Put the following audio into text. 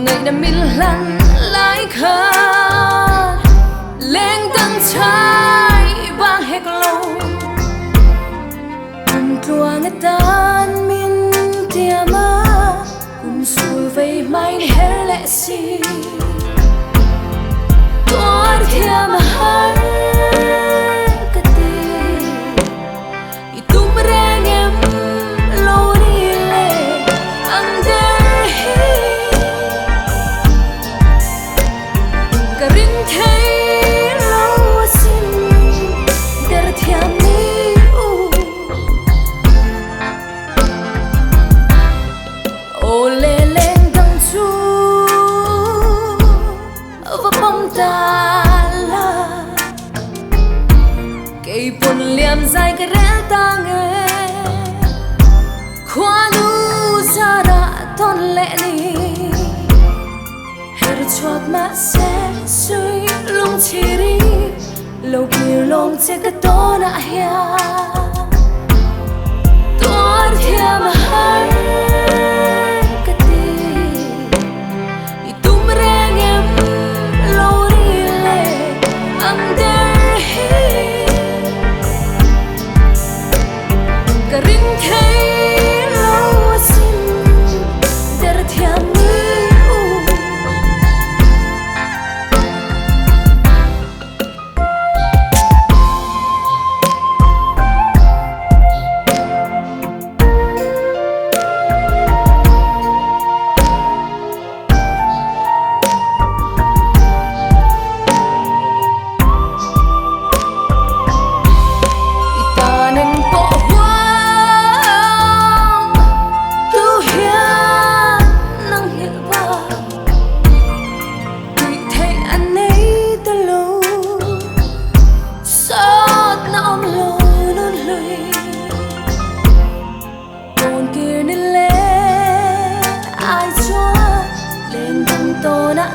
ngày đêm min lăn lái khờ lên tăng trái vang hết lâu cùng tua ngất tan min tia mơ cùng xuôi vây mai hết lệ si tuột thiam har liam dài cái rẽ ta nghe Phuahtu ra đã tôn lệ đi hết chót mà sẽ suy lung chỉ đi lâu kỳ lòng sẽ cái to nã hia tuột thiam har cái tim y tum reng em lâu đi lệ under Karin thấy lâu xin DERTHIAM mi u tô nã